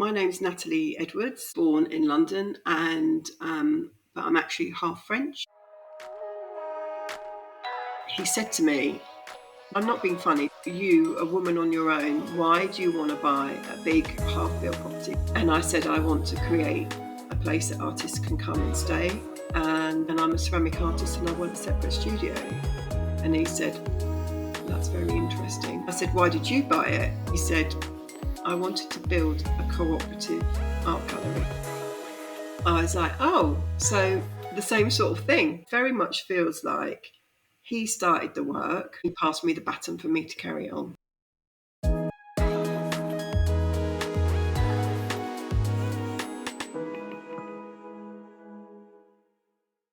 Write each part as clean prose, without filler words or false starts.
My name's Nathalie Edwards, born in London, and but I'm actually half French. He said to me, I'm not being funny, you, a woman on your own, why do you want to buy a big half-built property? And I said, I want to create a place that artists can come and stay. And I'm a ceramic artist and I want a separate studio. And he said, that's very interesting. I said, why did you buy it? He said, I wanted to build a cooperative art gallery. I was like, oh, so the same sort of thing. Very much feels like he started the work. He passed me the baton for me to carry on.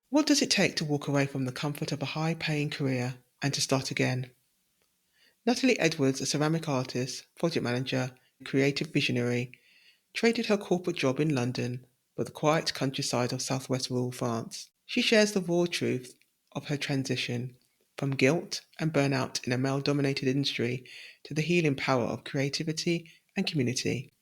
What does it take to walk away from the comfort of a high-paying career and to start again? Nathalie Edwards, a ceramic artist, project manager, creative visionary, traded her corporate job in London for the quiet countryside of southwest rural France. She shares the raw truth of her transition from guilt and burnout in a male-dominated industry to the healing power of creativity and community.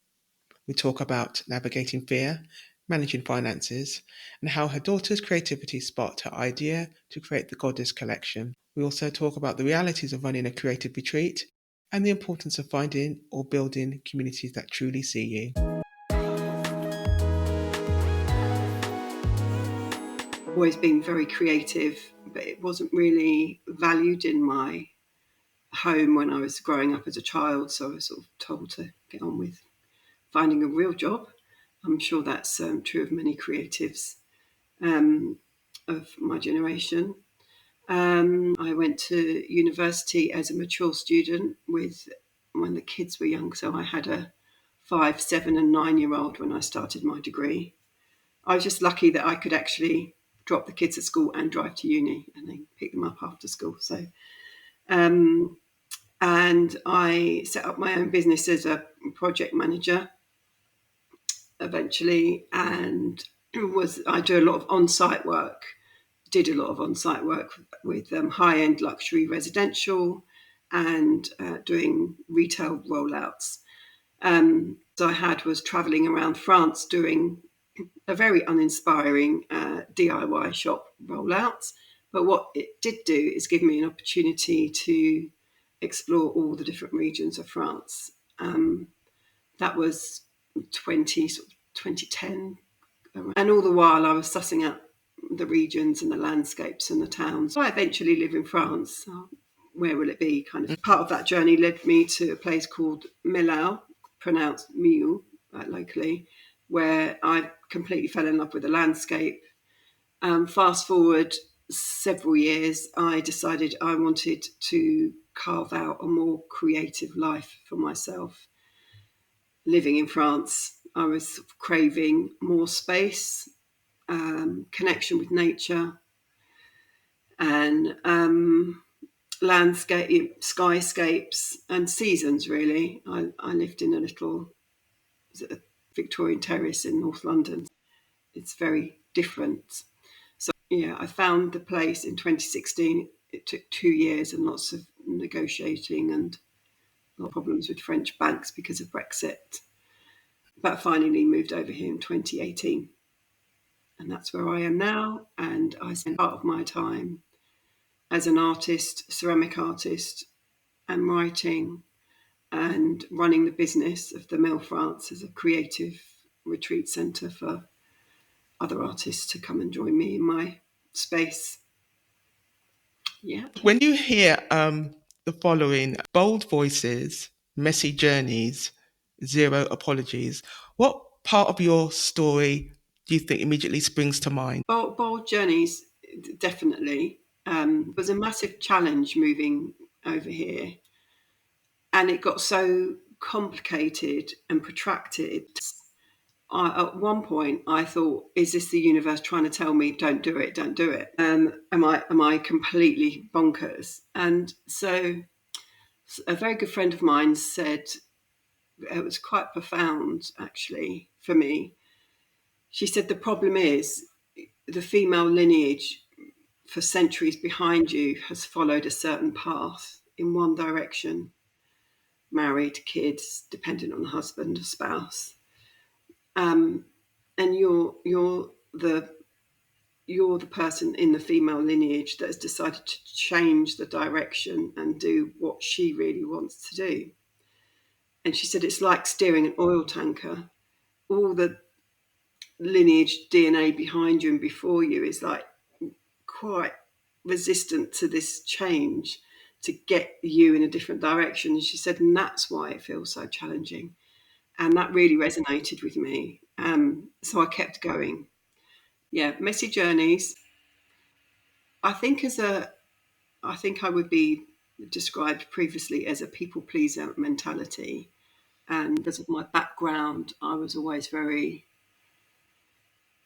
We talk about navigating fear, managing finances, and how her daughter's creativity sparked her idea to create the Goddess collection. We also talk about the realities of running a creative retreat and the importance of finding or building communities that truly see you. Always been very creative, but it wasn't really valued in my home when I was growing up as a child. So I was sort of told to get on with finding a real job. I'm sure that's true of many creatives of my generation. I went to university as a mature student when the kids were young. So I had a 5, 7 and 9-year-old when I started my degree. I was just lucky that I could actually drop the kids at school and drive to uni and then pick them up after school. So, and I set up my own business as a project manager eventually, and I do a lot of on-site work. Did a lot of on-site work with high-end luxury residential and doing retail rollouts. So I was travelling around France doing a very uninspiring DIY shop rollouts. But what it did do is give me an opportunity to explore all the different regions of France. That was 2010. And all the while I was sussing out the regions and the landscapes and the towns. So I eventually live in France. Where will it be? Kind of part of that journey led me to a place called Millau, pronounced Miu, locally, where I completely fell in love with the landscape. Fast forward several years, I decided I wanted to carve out a more creative life for myself. Living in France, I was craving more space, connection with nature, and landscape, skyscapes, and seasons, really. I lived in a little Victorian terrace in North London. It's very different. So, yeah, I found the place in 2016. It took 2 years and lots of negotiating and a lot of problems with French banks because of Brexit. But finally moved over here in 2018. And that's where I am now. And I spend part of my time as an artist, ceramic artist, and writing and running the business of the Mill France as a creative retreat centre for other artists to come and join me in my space. Yeah. When you hear the following: bold voices, messy journeys, zero apologies, what part of your story do you think immediately springs to mind? Bold journeys, definitely. It was a massive challenge moving over here. And it got so complicated and protracted. At one point, I thought, "Is this the universe trying to tell me, don't do it, don't do it? Am I completely bonkers?" And so, a very good friend of mine said, it was quite profound, actually, for me. She said, "The problem is, the female lineage for centuries behind you has followed a certain path in one direction, married, kids, dependent on a husband or spouse. and you're the person in the female lineage that has decided to change the direction and do what she really wants to do. And she said it's like steering an oil tanker. All the lineage DNA behind you and before you is like quite resistant to this change to get you in a different direction. And she said, and that's why it feels so challenging. And that really resonated with me. So I kept going. Yeah, messy journeys. I think I think I would be described previously as a people pleaser mentality. And because of my background, I was always very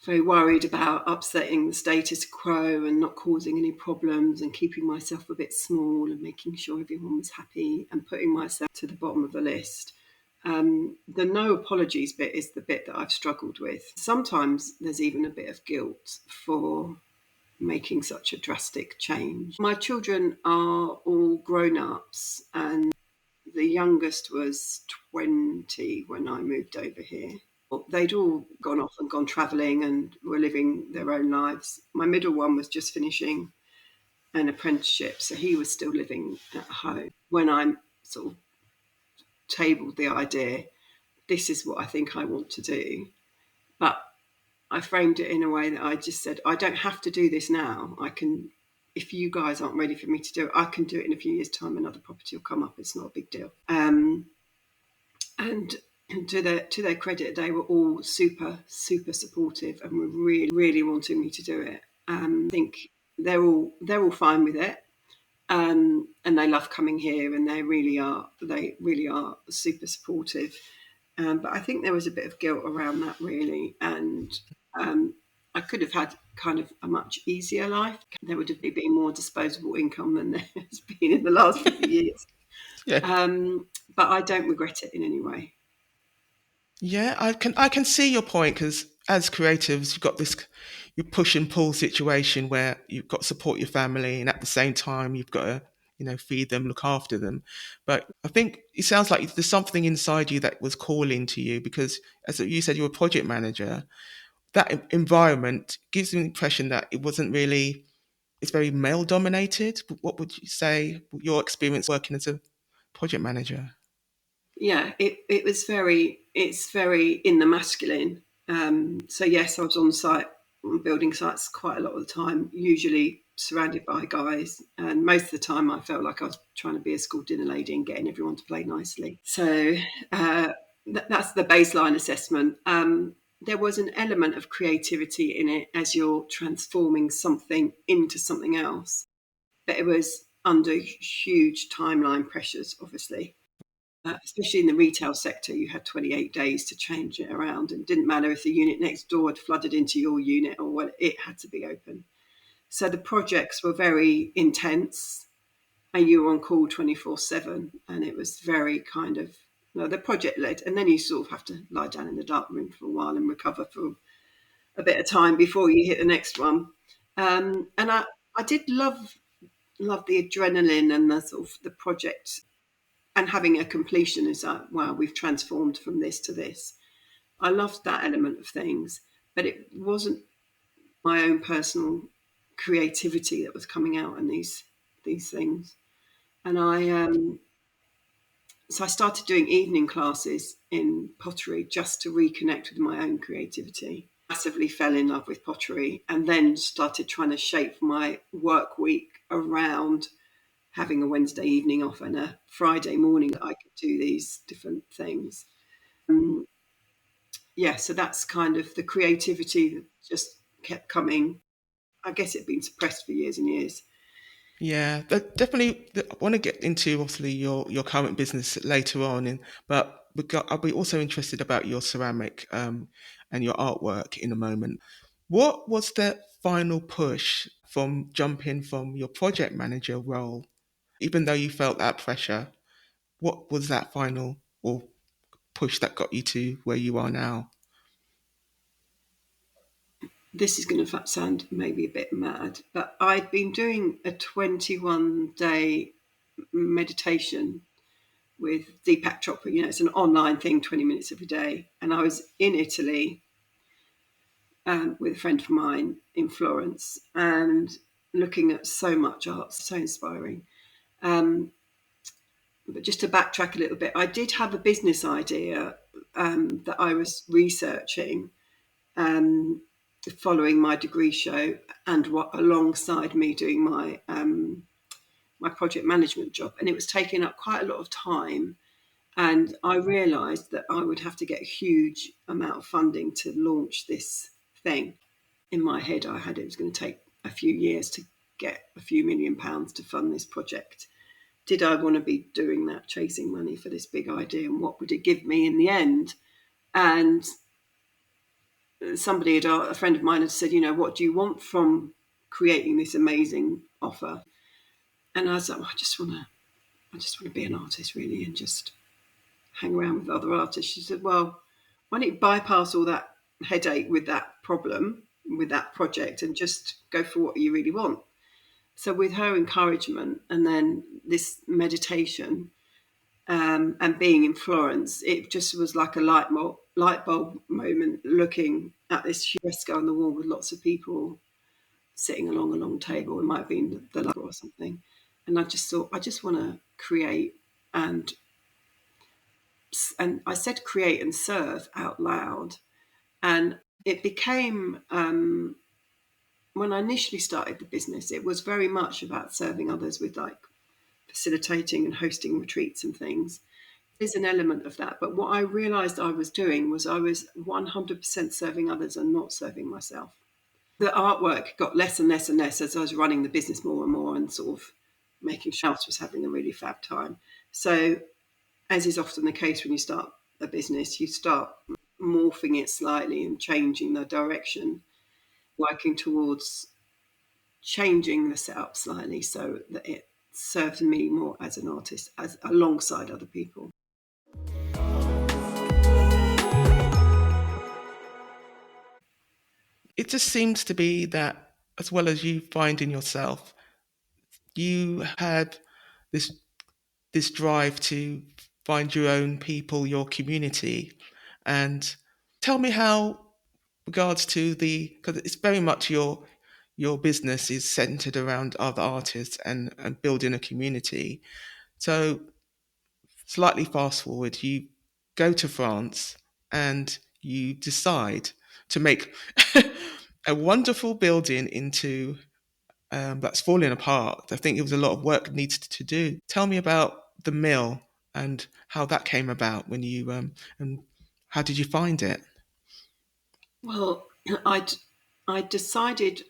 worried about upsetting the status quo and not causing any problems and keeping myself a bit small and making sure everyone was happy and putting myself to the bottom of the list. The no apologies bit is the bit that I've struggled with. Sometimes there's even a bit of guilt for making such a drastic change. My children are all grown ups, and the youngest was 20 when I moved over here. They'd all gone off and gone travelling and were living their own lives. My middle one was just finishing an apprenticeship, so he was still living at home. When I sort of tabled the idea, this is what I think I want to do, but I framed it in a way that I just said, I don't have to do this now. I can, if you guys aren't ready for me to do it, I can do it in a few years' time. Another property will come up. It's not a big deal. And to their credit, they were all super supportive and were really wanting me to do it. I think they're all fine with it, and they love coming here, and they really are super supportive. But I think there was a bit of guilt around that, really, and I could have had kind of a much easier life. There would have been more disposable income than there has been in the last few years. Yeah. But I don't regret it in any way. Yeah, I can see your point because as creatives, you've got this you push and pull situation where you've got to support your family, and at the same time, you've got to feed them, look after them. But I think it sounds like there's something inside you that was calling to you because, as you said, you're a project manager. That environment gives me the impression that it wasn't really. It's very male dominated. What would you say your experience working as a project manager? Yeah, it's very in the masculine. So yes, I was on site on building sites quite a lot of the time, usually surrounded by guys, and most of the time I felt like I was trying to be a school dinner lady and getting everyone to play nicely. So that's the baseline assessment. There was an element of creativity in it as you're transforming something into something else, but it was under huge timeline pressures, obviously. Especially in the retail sector, you had 28 days to change it around. And it didn't matter if the unit next door had flooded into your unit or what, it had to be open. So the projects were very intense and you were on call 24/7. And it was very kind of, the project led. And then you sort of have to lie down in the dark room for a while and recover for a bit of time before you hit the next one. And I did love the adrenaline and the sort of the project and having a completion is like, wow, we've transformed from this to this. I loved that element of things, but it wasn't my own personal creativity that was coming out in these things. And so I started doing evening classes in pottery just to reconnect with my own creativity. Massively fell in love with pottery and then started trying to shape my work week around having a Wednesday evening off and a Friday morning that I could do these different things. Yeah, so that's kind of the creativity that just kept coming. I guess it'd been suppressed for years and years. Yeah, definitely. I want to get into obviously your current business later on, but I'll be also interested about your ceramic and your artwork in a moment. What was the final push from jumping from your project manager role, even though you felt that pressure? What was that final or push that got you to where you are now? This is going to sound maybe a bit mad, but I'd been doing a 21-day meditation with Deepak Chopra. You know, it's an online thing, 20 minutes every day. And I was in Italy with a friend of mine in Florence and looking at so much art, so inspiring. But just to backtrack a little bit, I did have a business idea that I was researching following my degree show and alongside me doing my project management job, and it was taking up quite a lot of time. And I realised that I would have to get a huge amount of funding to launch this thing. In my head, I had it was going to take a few years to get a few £1 million to fund this project. Did I want to be doing that, chasing money for this big idea, and what would it give me in the end? And a friend of mine had said, you know, what do you want from creating this amazing offer? And I was like, well, I just want to be an artist, really, and just hang around with other artists. She said, well, why don't you bypass all that headache with that problem, with that project, and just go for what you really want? So with her encouragement and then this meditation and being in Florence, it just was like a light bulb moment, looking at this fresco on the wall with lots of people sitting along a long table. It might have been the Louvre or something. And I just thought, I just want to create and I said create and serve out loud. And it became, when I initially started the business, it was very much about serving others with like facilitating and hosting retreats and things. There's an element of that. But what I realized I was doing was I was 100% serving others and not serving myself. The artwork got less and less and less as I was running the business more and more and sort of making sure I was having a really fab time. So, as is often the case when you start a business, you start morphing it slightly and changing the direction, working towards changing the setup slightly so that it serves me more as an artist, as alongside other people. It just seems to be that, as well as you find in yourself, you had this drive to find your own people, your community. And tell me how, regards to because it's very much your business is centered around other artists and building a community. So slightly fast forward, you go to France and you decide to make a wonderful building into that's falling apart. I think it was a lot of work needed to do. Tell me about the mill and how that came about when you and how did you find it? Well, I decided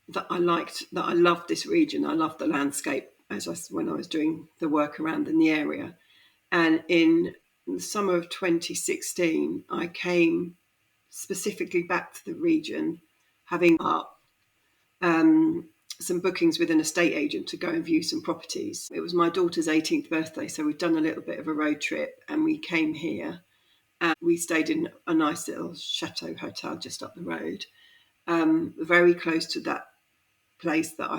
that I loved this region. I loved the landscape when I was doing the work around in the area. And in the summer of 2016, I came specifically back to the region, having up some bookings with an estate agent to go and view some properties. It was my daughter's 18th birthday, so we'd done a little bit of a road trip and we came here and we stayed in a nice little chateau hotel just up the road, very close to that place that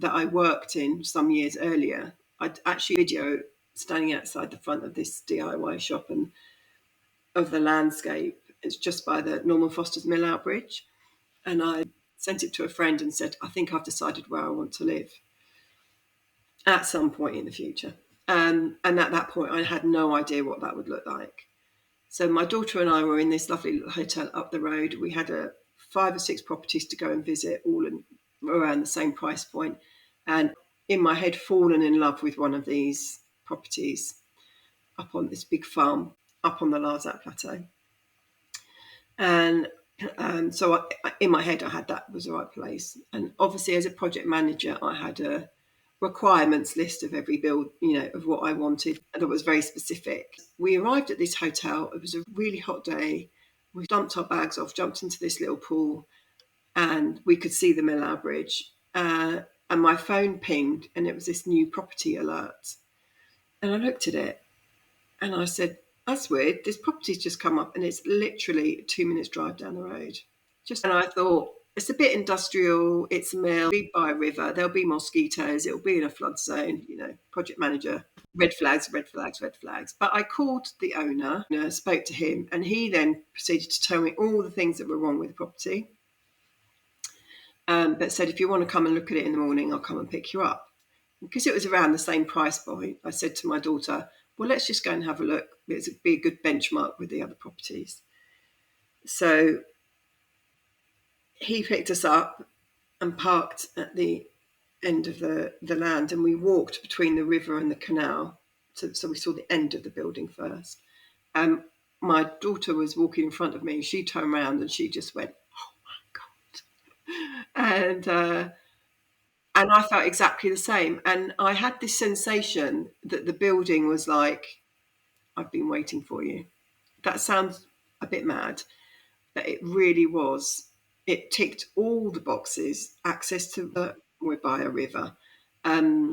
I worked in some years earlier. I'd actually video standing outside the front of this DIY shop and of the landscape. It's just by the Norman Foster's Mill Out Bridge. And I sent it to a friend and said, I think I've decided where I want to live at some point in the future. And at that point, I had no idea what that would look like. So my daughter and I were in this lovely little hotel up the road. We had 5 or 6 properties to go and visit, all around the same price point. And in my head, fallen in love with one of these properties up on this big farm, up on the Larzac Plateau. And so in my head, I had that was the right place. And obviously, as a project manager, I had a requirements list of every build, of what I wanted. And it was very specific. We arrived at this hotel. It was a really hot day. We dumped our bags off, jumped into this little pool, and we could see the Millau Bridge. And my phone pinged, and it was this new property alert. And I looked at it, and I said, that's weird. This property's just come up and it's literally a 2 minutes drive down the road. And I thought, it's a bit industrial. It's a mill, be by a river. There'll be mosquitoes. It'll be in a flood zone, project manager. red flags, red flags, red flags. But I called the owner, spoke to him, and he then proceeded to tell me all the things that were wrong with the property. But said, if you want to come and look at it in the morning, I'll come and pick you up. Because it was around the same price point, I said to my daughter, well, let's just go and have a look. It'd be a good benchmark with the other properties. So he picked us up and parked at the end of the land, and we walked between the river and the canal. So we saw the end of the building first. My daughter was walking in front of me. She turned around and she just went, oh my God. And I felt exactly the same. And I had this sensation that the building was like, I've been waiting for you. That sounds a bit mad, but it really was. It ticked all the boxes: access to we're by a river, a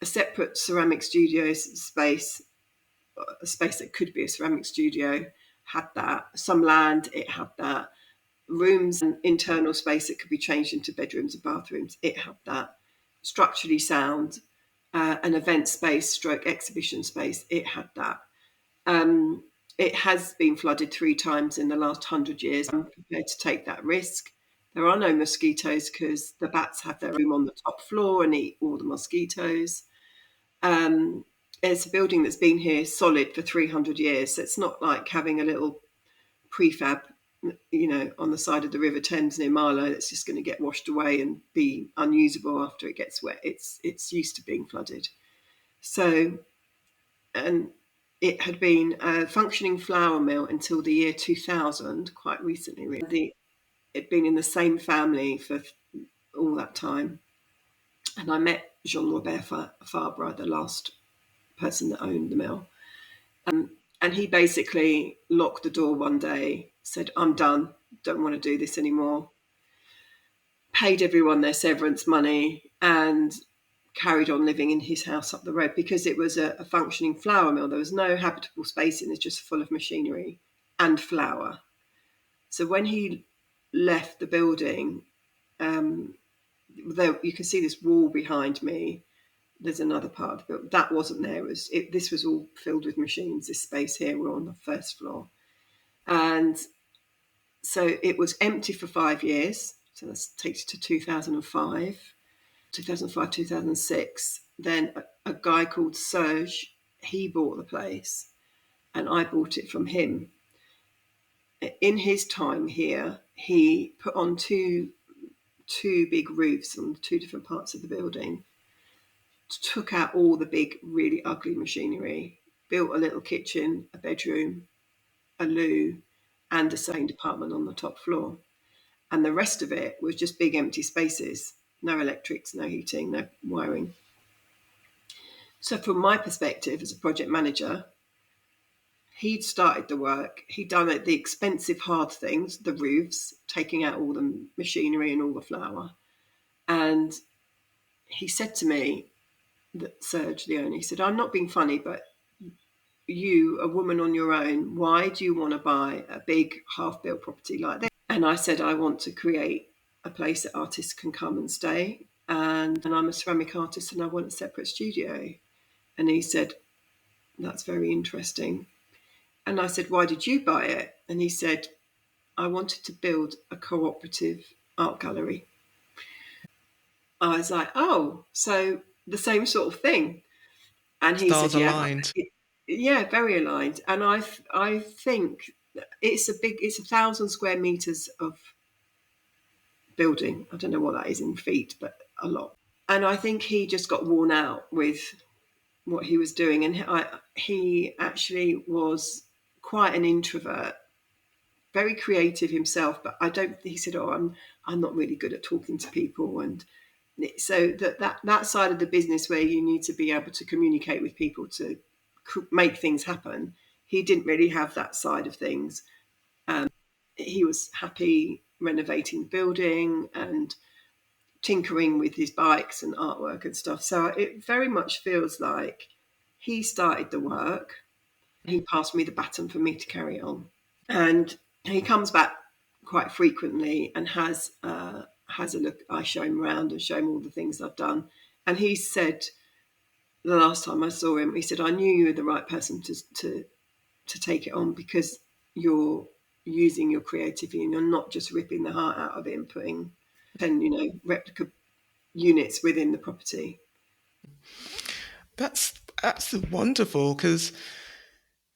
separate ceramic studio space, a space that could be a ceramic studio, had that. Some land, it had that. Rooms and internal space that could be changed into bedrooms and bathrooms, it had that. Structurally sound, an event space stroke exhibition space, it had that. It has been flooded 3 times in the last 100 years. I'm prepared to take that risk. There are no mosquitoes because the bats have their room on the top floor and eat all the mosquitoes. It's a building that's been here solid for 300 years. So it's not like having a little prefab, on the side of the River Thames near Marlow that's just going to get washed away and be unusable after it gets wet. It's used to being flooded. So, and it had been a functioning flour mill until the year 2000, quite recently. Really. It'd been in the same family for all that time. And I met Jean-Robert Fabre, the last person that owned the mill. And he basically locked the door one day, said, I'm done, don't want to do this anymore. Paid everyone their severance money and carried on living in his house up the road because it was a functioning flour mill. There was no habitable space in it, just full of machinery and flour. So when he left the building, you can see this wall behind me. There's another part of the building that wasn't there. This was all filled with machines. This space here, we're on the first floor. And so it was empty for 5 years. So that takes you to 2005, 2006. Then a guy called Serge, he bought the place and I bought it from him. In his time here, he put on two big roofs on 2 different parts of the building, took out all the big, really ugly machinery, built a little kitchen, a bedroom, a loo, and a sewing department on the top floor. And the rest of it was just big empty spaces, no electrics, no heating, no wiring. So from my perspective as a project manager, he'd started the work, he'd done the expensive hard things, the roofs, taking out all the machinery and all the flour. And he said to me, that Serge, the owner, he said, I'm not being funny, but you, a woman on your own, why do you want to buy a big half-built property like this? And I said, I want to create a place that artists can come and stay. And I'm a ceramic artist and I want a separate studio. And he said, that's very interesting. And I said, why did you buy it? And he said, I wanted to build a cooperative art gallery. I was like, oh, so the same sort of thing. And he Stars said, aligned. yeah, very aligned. And I think it's 1,000 square meters of building. I don't know what that is in feet, but a lot. And I think he just got worn out with what he was doing. And he actually was quite an introvert, very creative himself, but he said, oh, I'm not really good at talking to people. And so that side of the business where you need to be able to communicate with people to make things happen, he didn't really have that side of things. He was happy renovating the building and tinkering with his bikes and artwork and stuff. So it very much feels like he started the work. He passed me the baton for me to carry on. And he comes back quite frequently and has a look. I show him around and show him all the things I've done. And he said the last time I saw him, he said, "I knew you were the right person to take it on, because you're using your creativity and you're not just ripping the heart out of it and putting 10, replica units within the property." That's wonderful, because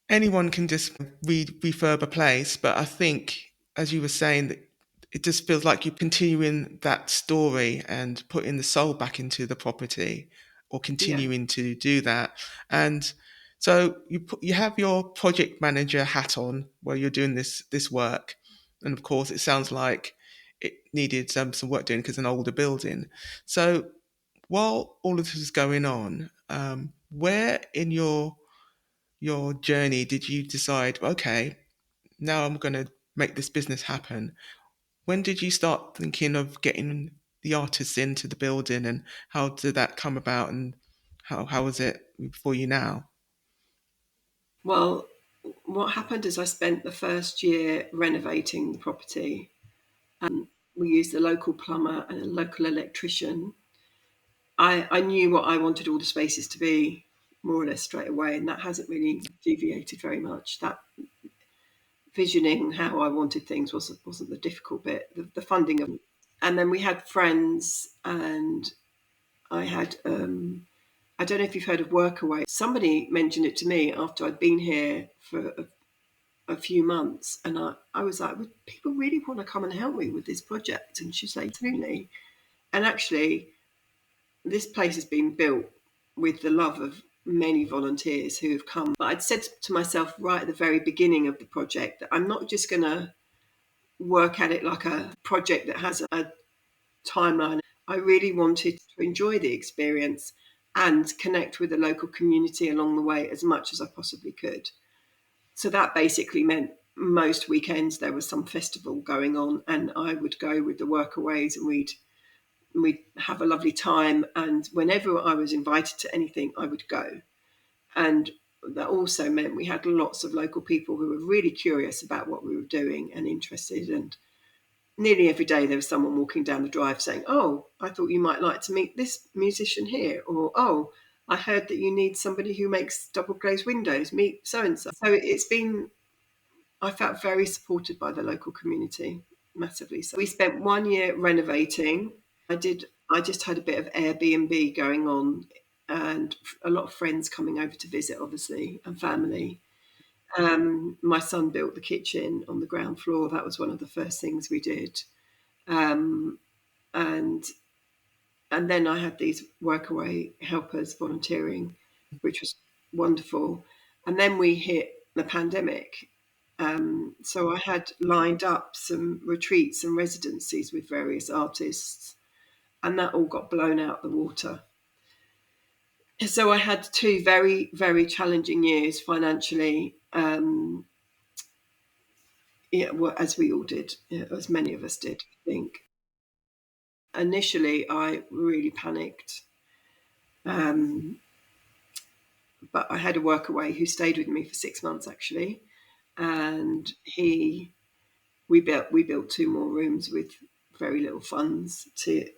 anyone can just refurb a place, but I think, as you were saying, that it just feels like you're continuing that story and putting the soul back into the property, or Yeah. continuing to do that. And so you have your project manager hat on while you're doing this work, and of course, it sounds like it needed some work doing because it's an older building. So while all of this is going on, where in your journey did you decide, okay, now I'm going to make this business happen? When did you start thinking of getting the artists into the building, and how did that come about, and how was it for you now? Well, what happened is I spent the first year renovating the property. We used a local plumber and a local electrician. I knew what I wanted all the spaces to be, more or less straight away, and that hasn't really deviated very much. That visioning how I wanted things wasn't the difficult bit. The funding of, and then we had friends, and I had I don't know if you've heard of Workaway. Somebody mentioned it to me after I'd been here for a few months, and I was like, would people really want to come and help me with this project? And she's like, absolutely. And actually, this place has been built with the love of many volunteers who have come. But I'd said to myself right at the very beginning of the project that I'm not just going to work at it like a project that has a timeline. I really wanted to enjoy the experience and connect with the local community along the way as much as I possibly could. So that basically meant most weekends there was some festival going on, and I would go with the workaways, and we'd have a lovely time. And whenever I was invited to anything, I would go. And that also meant we had lots of local people who were really curious about what we were doing and interested. And nearly every day there was someone walking down the drive saying, "Oh, I thought you might like to meet this musician here," or, "Oh, I heard that you need somebody who makes double glazed windows, meet so and so." So it's been, I felt very supported by the local community, massively. So we spent 1 year renovating. I just had a bit of Airbnb going on, and a lot of friends coming over to visit, obviously, and family. My son built the kitchen on the ground floor. That was one of the first things we did. Um, and and then I had these workaway helpers volunteering, which was wonderful. And then we hit the pandemic. So I had lined up some retreats and residencies with various artists, and that all got blown out the water. So I had two very, very challenging years financially. Yeah, well, as we all did, yeah, as many of us did, I think. Initially, I really panicked, um, but I had a workaway who stayed with me for 6 months actually, and we built two more rooms with very little funds to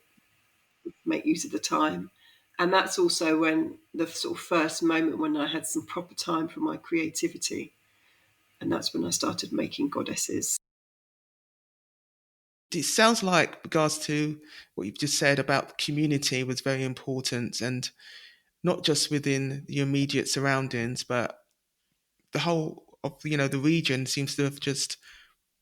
make use of the time. And that's also when the sort of first moment when I had some proper time for my creativity. And that's when I started making goddesses. It sounds like, regards to what you've just said about community, was very important, and not just within the immediate surroundings, but the whole of the region seems to have just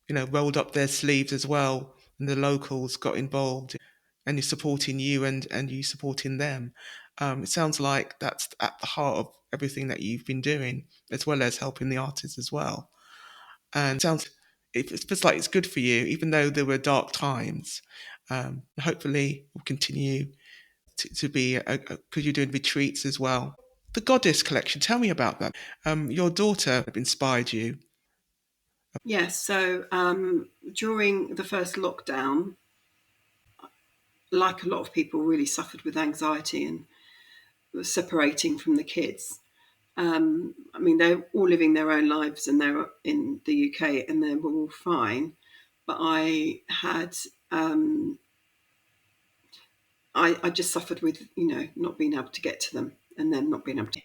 rolled up their sleeves as well, and the locals got involved, and you're supporting you, and you supporting them. It sounds like that's at the heart of everything that you've been doing, as well as helping the artists as well. And it feels like it's good for you, even though there were dark times. Hopefully, will continue to be, because you're doing retreats as well. The Goddess collection, tell me about that. Your daughter inspired you. Yes, so during the first lockdown, like a lot of people, really suffered with anxiety and separating from the kids. I mean, they're all living their own lives and they're in the UK and they were all fine. But I had, I just suffered with, not being able to get to them. and then not being able to.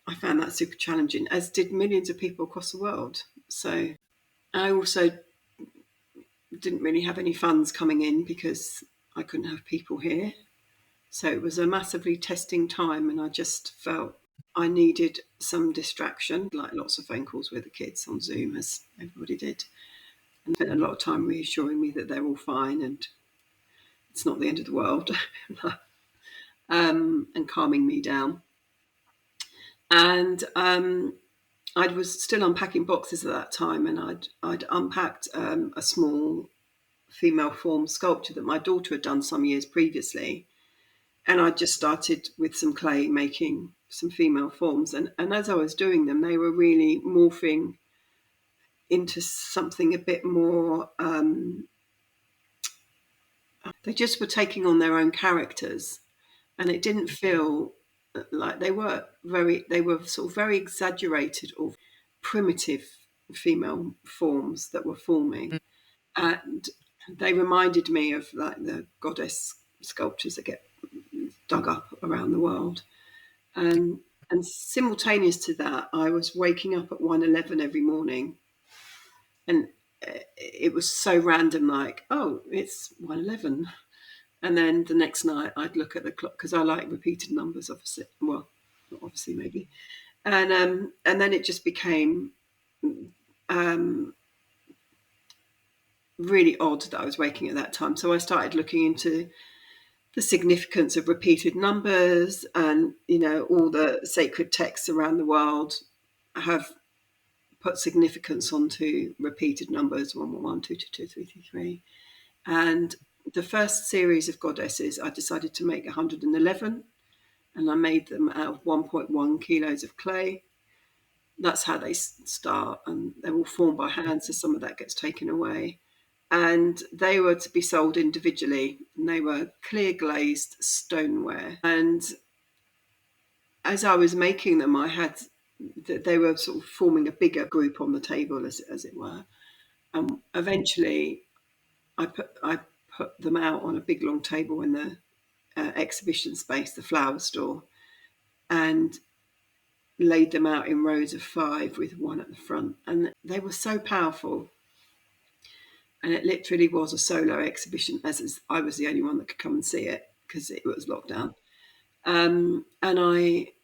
I found that super challenging, as did millions of people across the world. So I also didn't really have any funds coming in because I couldn't have people here. So it was a massively testing time, and I just felt I needed some distraction, like lots of phone calls with the kids on Zoom, as everybody did, and spent a lot of time reassuring me that they're all fine and it's not the end of the world, and calming me down. And I was still unpacking boxes at that time, and I'd unpacked a small female form sculpture that my daughter had done some years previously. And I just started with some clay making some female forms. And as I was doing them, they were really morphing into something a bit more, they just were taking on their own characters. And it didn't feel like they were sort of very exaggerated or primitive female forms that were forming. And they reminded me of like the goddess sculptures that get dug up around the world. And simultaneous to that, I was waking up at 1:11 every morning, and it was so random. Like, oh, it's 1:11, and then the next night I'd look at the clock because I like repeated numbers, obviously. Well, not obviously, maybe, and then it just became um, really odd that I was waking at that time. So I started looking into the significance of repeated numbers, and all the sacred texts around the world have put significance onto repeated numbers: 111, 222, 333. And the first series of goddesses, I decided to make 111, and I made them out of 1.1 kilos of clay. That's how they start, and they're all formed by hand, so some of that gets taken away. And they were to be sold individually, and they were clear glazed stoneware. And as I was making them, they were sort of forming a bigger group on the table, as it were. And eventually, I put them out on a big long table in the exhibition space, the flower store, and laid them out in rows of 5 with one at the front. And they were so powerful. And it literally was a solo exhibition, as I was the only one that could come and see it because it was locked down. And I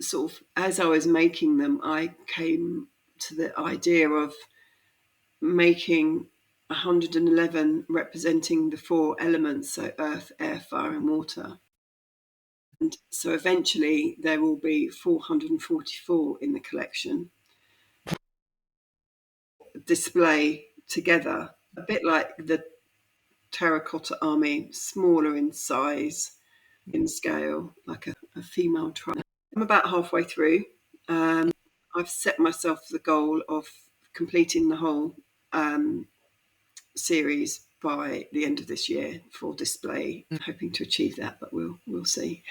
sort of, as I was making them, I came to the idea of making 111 representing the 4 elements, so earth, air, fire, and water. And so eventually there will be 444 in the collection, display together, a bit like the terracotta army, smaller in size, in scale, like a female tribe. I'm about halfway through. I've set myself the goal of completing the whole series by the end of this year for display. Hoping to achieve that, but we'll see.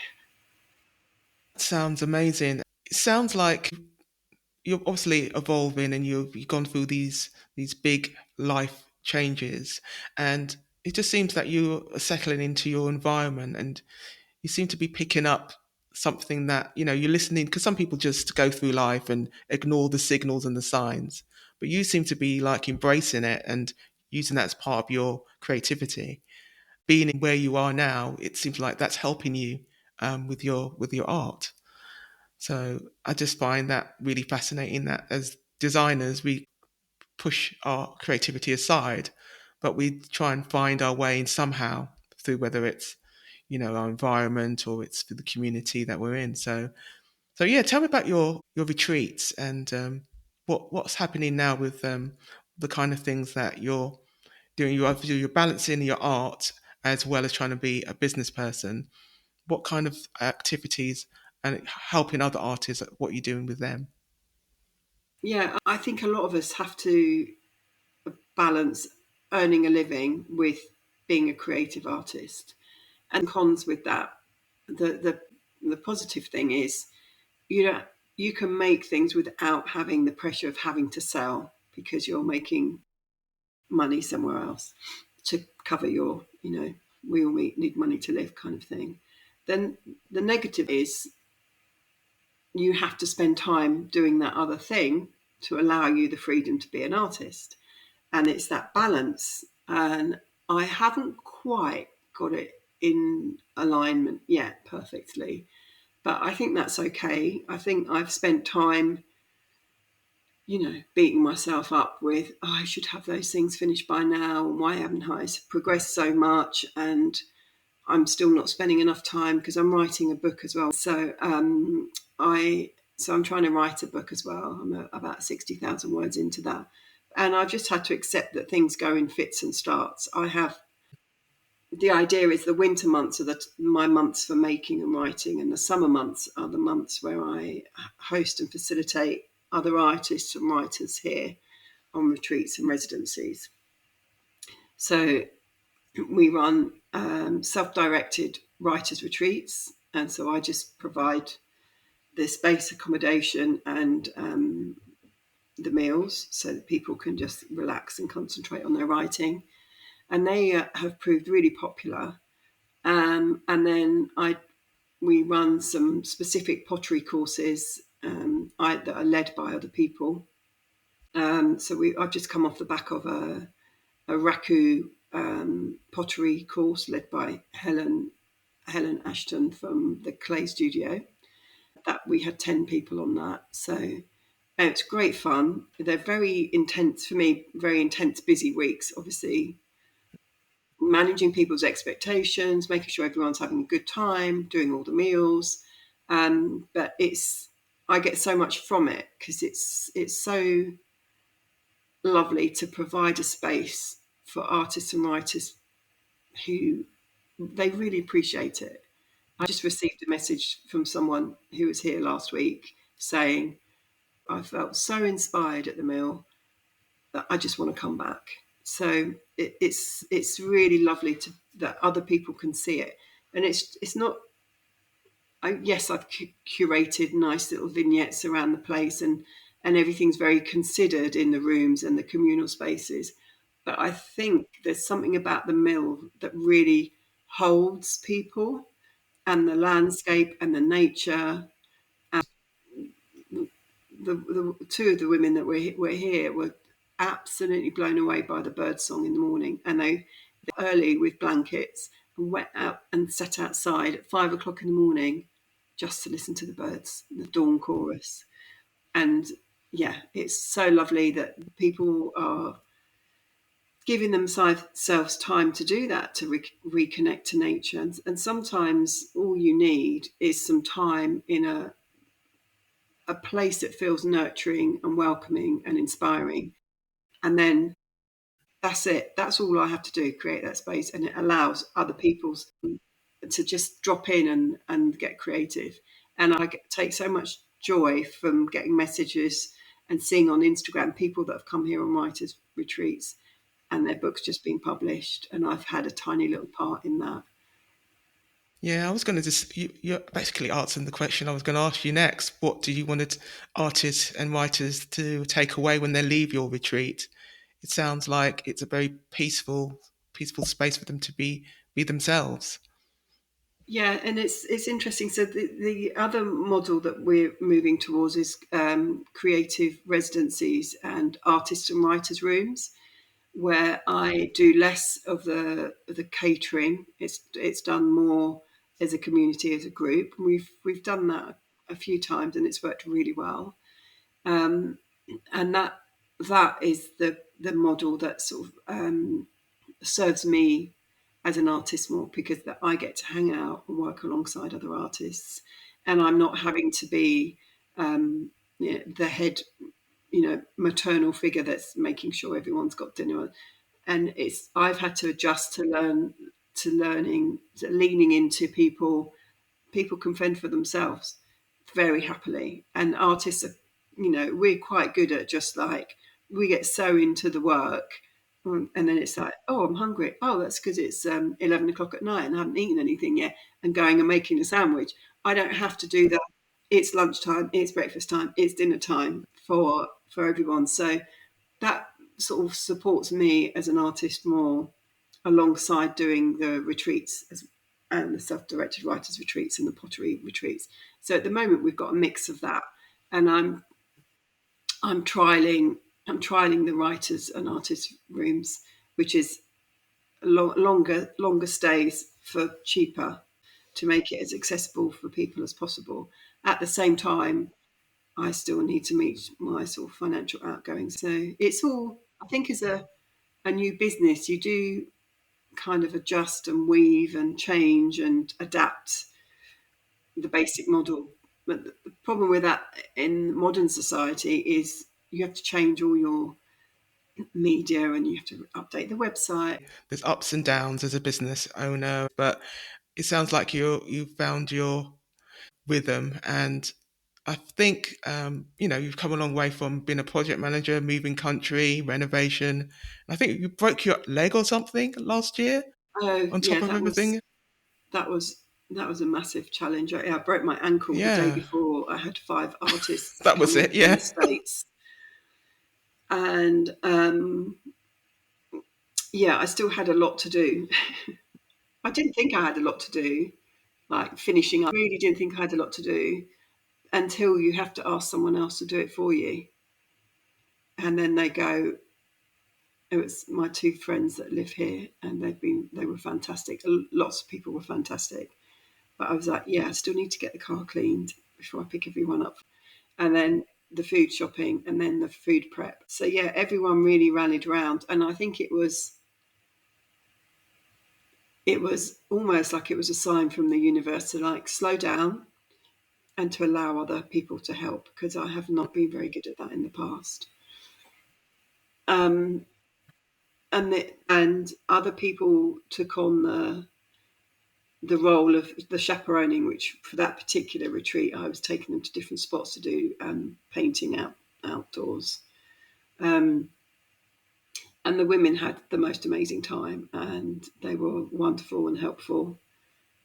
Sounds amazing. It sounds like you're obviously evolving and you've gone through these big life changes, and it just seems that you are settling into your environment, and you seem to be picking up something that you're listening, because some people just go through life and ignore the signals and the signs, but you seem to be like embracing it and using that as part of your creativity. Being where you are now, it seems like that's helping you with your art. So I just find that really fascinating that as designers, we push our creativity aside, but we try and find our way in somehow through, whether it's, our environment or it's through the community that we're in. So yeah, tell me about your retreats and what's happening now with the kind of things that you're doing. You're balancing your art as well as trying to be a business person. What kind of activities and helping other artists, what you're doing with them? Yeah, I think a lot of us have to balance earning a living with being a creative artist. And cons with that, the positive thing is, you know, you can make things without having the pressure of having to sell because you're making money somewhere else to cover your, we all need money to live kind of thing. then the negative is you have to spend time doing that other thing to allow you the freedom to be an artist. And it's that balance. And I haven't quite got it in alignment yet perfectly, but I think that's okay. I think I've spent time, beating myself up with, oh, I should have those things finished by now. And why haven't I progressed so much? And I'm still not spending enough time because I'm writing a book as well. So I'm trying to write a book as well. I'm about 60,000 words into that. And I've just had to accept that things go in fits and starts. The idea is the winter months are my months for making and writing, and the summer months are the months where I host and facilitate other artists and writers here on retreats and residencies. So we run self-directed writers' retreats, and so I just provide the space, accommodation, and the meals so that people can just relax and concentrate on their writing. And they have proved really popular. And then we run some specific pottery courses that are led by other people. I've just come off the back of a Raku pottery course led by Helen Ashton from the Clay Studio. That we had 10 people on that. So it's great fun. They're very intense for me, very intense, busy weeks, obviously. Managing people's expectations, making sure everyone's having a good time, doing all the meals. But I get so much from it because it's so lovely to provide a space for artists and writers who they really appreciate it. I just received a message from someone who was here last week saying, I felt so inspired at the mill that I just want to come back. So it's really lovely that other people can see it, and it's not. Yes, I've curated nice little vignettes around the place, and everything's very considered in the rooms and the communal spaces. But I think there's something about the mill that really holds people, and the landscape and the nature. The two of the women that were here were absolutely blown away by the bird song in the morning, and they early with blankets and went out and sat outside at 5 o'clock in the morning just to listen to the birds, the dawn chorus. And yeah, it's so lovely that people are giving themselves time to do that, to reconnect to nature. And sometimes all you need is some time in a place that feels nurturing and welcoming and inspiring. And then that's it. That's all I have to do, create that space. And it allows other people to just drop in and get creative. And take so much joy from getting messages and seeing on Instagram people that have come here on writers' retreats and their books just being published. And I've had a tiny little part in that. Yeah, I was going to you're basically answering the question I was going to ask you next. What do you want artists and writers to take away when they leave your retreat? It sounds like it's a very peaceful space for them to be themselves. Yeah, and it's interesting. So the other model that we're moving towards is creative residencies and artists and writers rooms, where I do less of the catering. It's done more as a community, as a group. We've done that a few times, and it's worked really well. And that is the model that sort of serves me as an artist more, because that I get to hang out and work alongside other artists, and I'm not having to be the head, maternal figure that's making sure everyone's got dinner. And I've had to adjust to learning, to leaning into people. People can fend for themselves very happily, and artists are, we're quite good at just like, we get so into the work, and then it's like, oh, I'm hungry. Oh, that's because it's 11 o'clock at night and I haven't eaten anything yet, and going and making a sandwich. I don't have to do that. It's lunchtime, it's breakfast time, it's dinner time for everyone. So that sort of supports me as an artist more, alongside doing the retreats and the self-directed writers retreats and the pottery retreats. So at the moment we've got a mix of that, and I'm trialing the writers and artists rooms, which is longer stays for cheaper, to make it as accessible for people as possible. At the same time, I still need to meet my sort of financial outgoings. So it's all, I think, as a new business, you do kind of adjust and weave and change and adapt the basic model. But the problem with that in modern society is you have to change all your media and you have to update the website. There's ups and downs as a business owner, but it sounds like you found your rhythm, and I think you've come a long way from being a project manager, moving country, renovation. I think you broke your leg or something last year. Oh On yeah, top of everything, that was that was a massive challenge. I broke my ankle the day yeah, before. I had 5 artists that was coming it. from the Yeah, States, and yeah, I still had a lot to do. I didn't think I had a lot to do, like finishing up. I really didn't think I had a lot to do until you have to ask someone else to do it for you. And then they go, it was my two friends that live here, and they were fantastic. Lots of people were fantastic. But I was like, yeah, I still need to get the car cleaned before I pick everyone up. And then the food shopping and then the food prep. So yeah, everyone really rallied around. And I think it was almost like it was a sign from the universe to like slow down and to allow other people to help, because I have not been very good at that in the past. Um, and other people took on the role of the chaperoning, which for that particular retreat, I was taking them to different spots to do painting outdoors. Um, and the women had the most amazing time, and they were wonderful and helpful.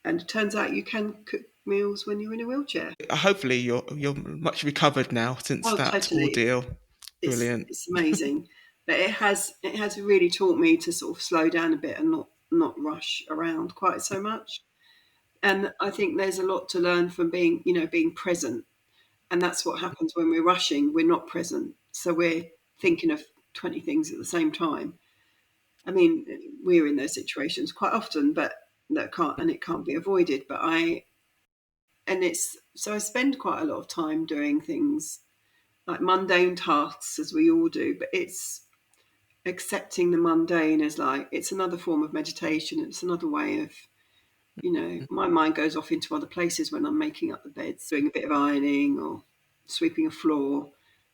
And it turns out you can cook meals when you're in a wheelchair. hopefully you're much recovered now since Oh, that totally. ordeal. It's Brilliant. it's amazing, but it has really taught me to sort of slow down a bit and not rush around quite so much. And I think there's a lot to learn from being present. And that's what happens when we're rushing. We're not present, so we're thinking of 20 things at the same time. I mean, we're in those situations quite often, but it can't be avoided. So I spend quite a lot of time doing things like mundane tasks, as we all do, but it's accepting the mundane as like it's another form of meditation. It's another way of, my mind goes off into other places when I'm making up the beds, doing a bit of ironing or sweeping a floor.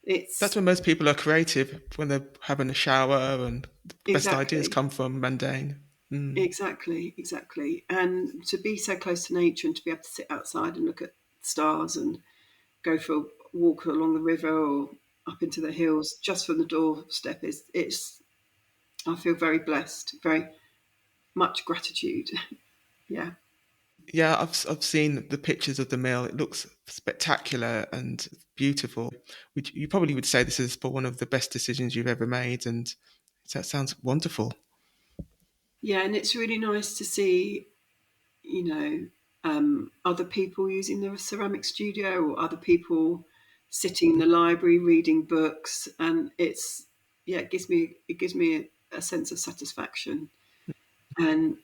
That's It's when most people are creative, when they're having a shower, and the best ideas exactly, come from mundane. Mm. exactly. And to be so close to nature and to be able to sit outside and look at stars and go for a walk along the river or up into the hills just from the doorstep it's I feel very blessed, very much gratitude. Yeah. Yeah, I've seen the pictures of the mill. It looks spectacular and beautiful. You probably would say this is one of the best decisions you've ever made, and that sounds wonderful. Yeah, and it's really nice to see, you know, other people using the ceramic studio or other people sitting in the library reading books, and it gives me a sense of satisfaction. And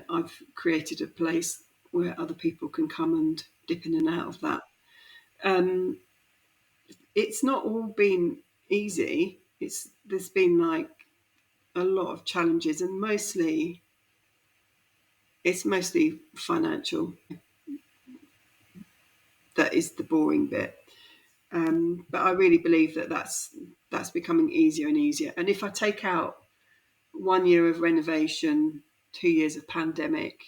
I've created a place where other people can come and dip in and out of that. Um, it's not all been easy. There's been like a lot of challenges, and it's mostly financial. That is the boring bit. But I really believe that that's becoming easier and easier. And if I take out 1 year of renovation, 2 years of pandemic,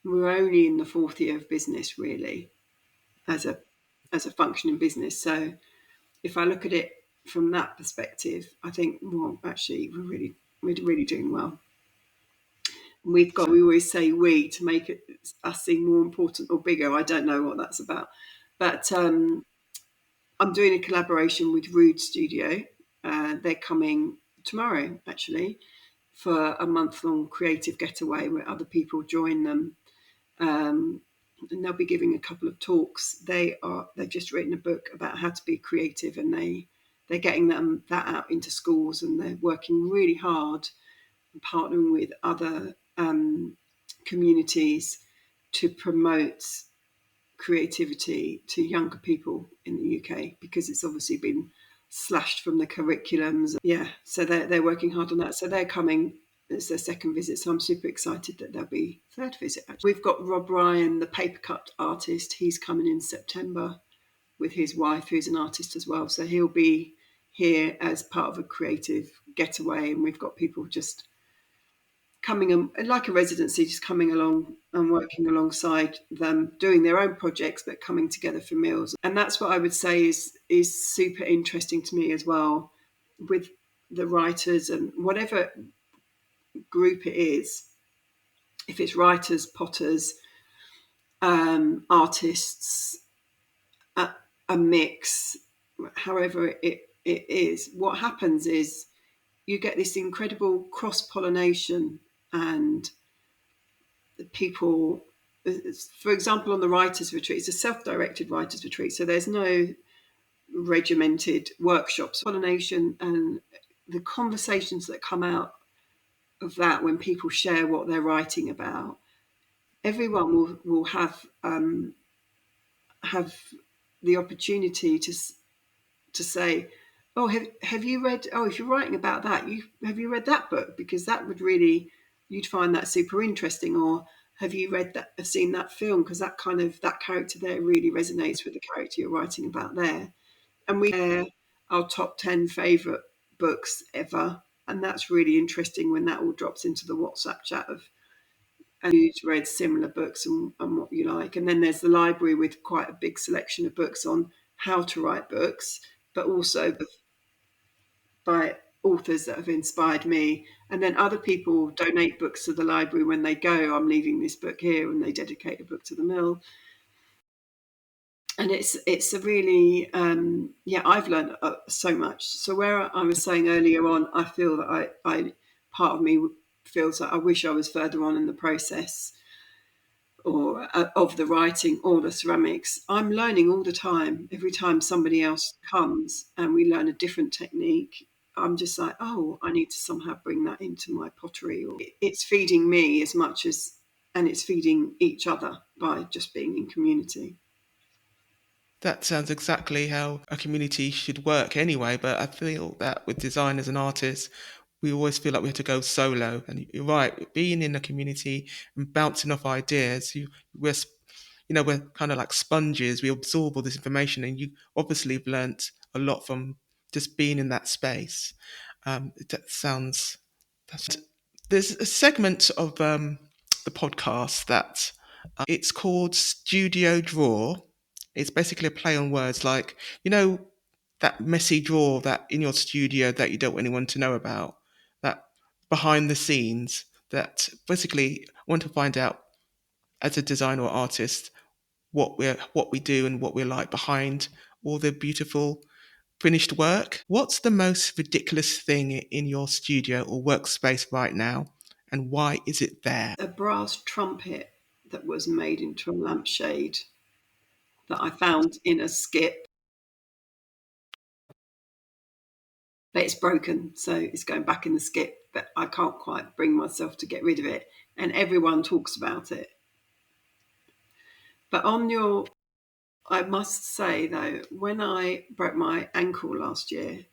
we're only in the fourth year of business, really, as a functioning business. So if I look at it from that perspective, I think, well, actually, we're really doing well. We always say we to make us seem more important or bigger. I don't know what that's about, but I'm doing a collaboration with Rude Studio. They're coming tomorrow, actually, for a month-long creative getaway where other people join them. and they'll be giving a couple of talks. They've just written a book about how to be creative, and they're getting that out into schools, and they're working really hard and partnering with other communities to promote creativity to younger people in the UK, because it's obviously been slashed from the curriculums. Yeah, so they're working hard on that. So they're coming. It's their second visit, so I'm super excited that there'll be third visit. Actually, we've got Rob Ryan, the paper cut artist. He's coming in September with his wife, who's an artist as well. So he'll be here as part of a creative getaway, and we've got people just coming like a residency, just coming along and working alongside them, doing their own projects, but coming together for meals. And that's what I would say is super interesting to me as well, with the writers and whatever group it is. If it's writers, potters, artists, a mix, however it is, what happens is you get this incredible cross-pollination, and people, for example, on the writers' retreat, it's a self-directed writers' retreat, so there's no regimented workshops. Pollination and the conversations that come out of that when people share what they're writing about, everyone will have the opportunity to say, oh, have you read, oh, if you're writing about that, have you read that book, because that would really, you'd find that super interesting. Or have you seen that film, because that character there really resonates with the character you're writing about there. And we share our top 10 favourite books ever, and that's really interesting when that all drops into the WhatsApp chat of, and who's read similar books and what you like. And then there's the library with quite a big selection of books on how to write books, but also by authors that have inspired me. And then other people donate books to the library when they go, I'm leaving this book here, and they dedicate a book to the mill. And it's a really, I've learned so much. So where I was saying earlier on, I feel that I part of me feels that I wish I was further on in the process, or of the writing or the ceramics. I'm learning all the time. Every time somebody else comes and we learn a different technique, I'm just like, oh, I need to somehow bring that into my pottery. Or it's feeding me as much as, and it's feeding each other by just being in community. That sounds exactly how a community should work anyway, but I feel that with designers and artists, we always feel like we have to go solo. And you're right, being in a community and bouncing off ideas, we're kind of like sponges. We absorb all this information, and you obviously have learnt a lot from just being in that space. That sounds. There's a segment of the podcast that it's called Studio Drawer. It's basically a play on words, like that messy drawer that in your studio that you don't want anyone to know about, that behind the scenes. That basically I want to find out as a designer or artist what we do and what we're like behind all the beautiful finished work. What's the most ridiculous thing in your studio or workspace right now, and why is it there? A brass trumpet that was made into a lampshade that I found in a skip, but it's broken, so it's going back in the skip, but I can't quite bring myself to get rid of it, and everyone talks about it. But I must say though, when I broke my ankle last year,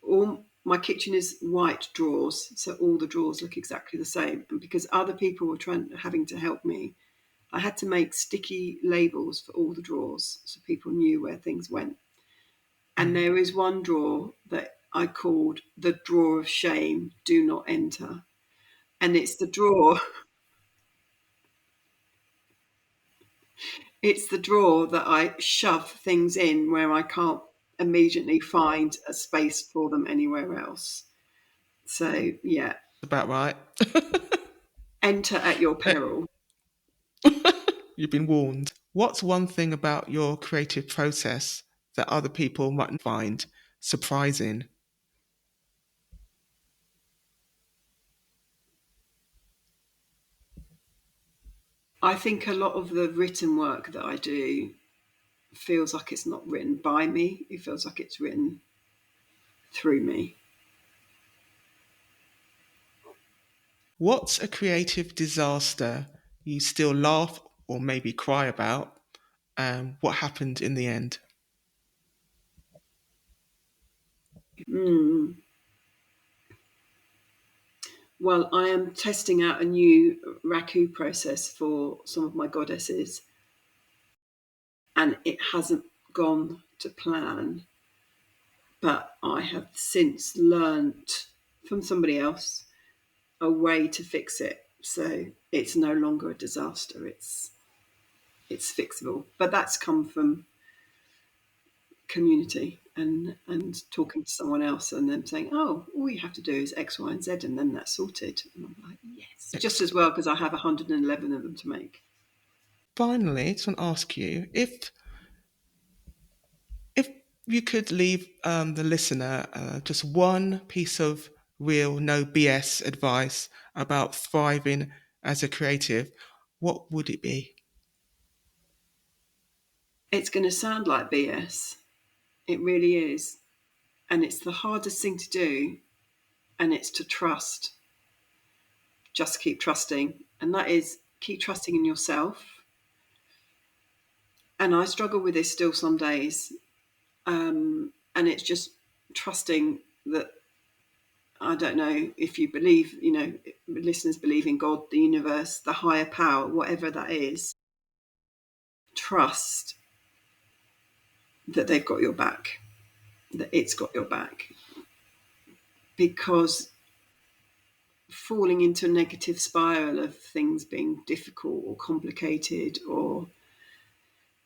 all my kitchen is white drawers, so all the drawers look exactly the same. And because other people were having to help me, I had to make sticky labels for all the drawers so people knew where things went. And there is one drawer that I called the drawer of shame, do not enter. And it's the drawer, it's the drawer that I shove things in where I can't immediately find a space for them anywhere else. So yeah, About right. enter at your peril. You've been warned. What's one thing about your creative process that other people mightn't find surprising? I think a lot of the written work that I do feels like it's not written by me. It feels like it's written through me. What's a creative disaster you still laugh or maybe cry about? And what happened in the end? Mm. Well, I am testing out a new raku process for some of my goddesses, and it hasn't gone to plan. But I have since learnt from somebody else a way to fix it, so it's no longer a disaster. It's fixable. But that's come from community and talking to someone else and them saying, "Oh, all you have to do is X, Y, and Z, and then that's sorted." And I'm like, "Yes," just as well because I have 111 of them to make. Finally, I just want to ask you if you could leave the listener just one piece of real, no BS advice about thriving as a creative, what would it be? It's going to sound like BS. It really is, and it's the hardest thing to do, and it's to trust. Just keep trusting, and that is keep trusting in yourself. And I struggle with this still some days, and it's just trusting that. I don't know if you believe, listeners believe in God, the universe, the higher power, whatever that is. Trust that they've got your back, that it's got your back. Because falling into a negative spiral of things being difficult or complicated or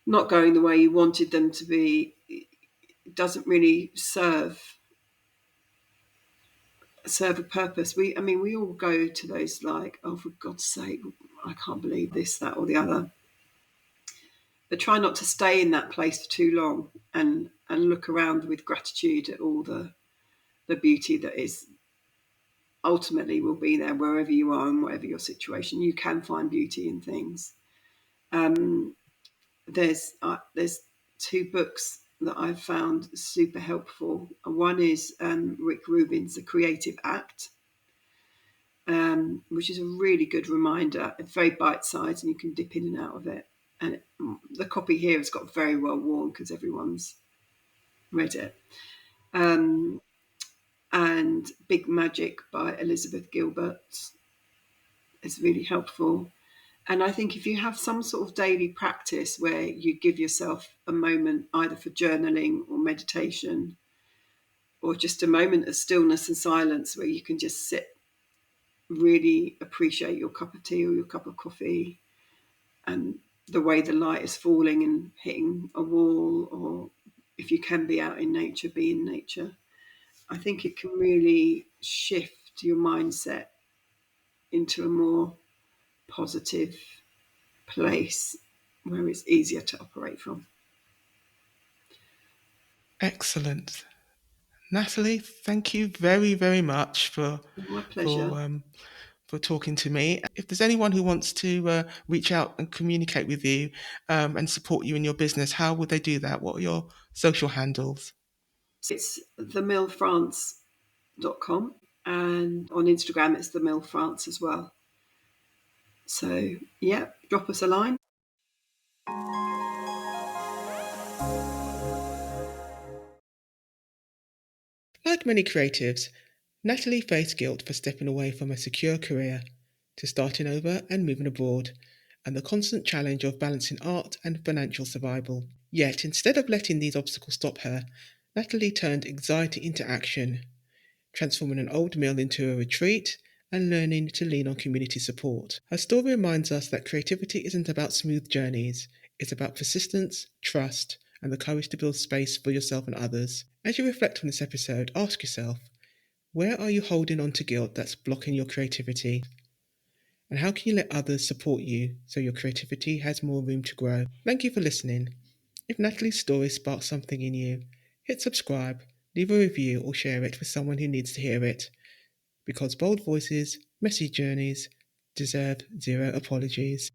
not going the way you wanted them to be doesn't really serve a purpose. We all go to those like, oh, for God's sake, I can't believe this, that, or the other. But try not to stay in that place for too long and look around with gratitude at all the beauty that is ultimately will be there wherever you are and whatever your situation. You can find beauty in things. There's two books that I've found super helpful. One is Rick Rubin's The Creative Act, which is a really good reminder. It's very bite-sized and you can dip in and out of it. And the copy here has got very well worn because everyone's read it. And Big Magic by Elizabeth Gilbert is really helpful. And I think if you have some sort of daily practice where you give yourself a moment either for journaling or meditation or just a moment of stillness and silence where you can just sit, really appreciate your cup of tea or your cup of coffee and the way the light is falling and hitting a wall, or if you can be out in nature, be in nature. I think it can really shift your mindset into a more positive place where it's easier to operate from. Excellent. Nathalie, thank you very, very much My for pleasure. um, for talking to me. If there's anyone who wants to reach out and communicate with you and support you in your business, how would they do that? What are your social handles? It's themillfrance.com, and on Instagram it's themillfrance as well. So yeah, drop us a line. Like many creatives, Nathalie faced guilt for stepping away from a secure career to starting over and moving abroad, and the constant challenge of balancing art and financial survival. Yet, instead of letting these obstacles stop her, Nathalie turned anxiety into action, transforming an old mill into a retreat and learning to lean on community support. Her story reminds us that creativity isn't about smooth journeys, it's about persistence, trust, and the courage to build space for yourself and others. As you reflect on this episode, ask yourself, where are you holding on to guilt that's blocking your creativity? And how can you let others support you so your creativity has more room to grow? Thank you for listening. If Nathalie's story sparks something in you, hit subscribe, leave a review, or share it with someone who needs to hear it. Because bold voices, messy journeys deserve zero apologies.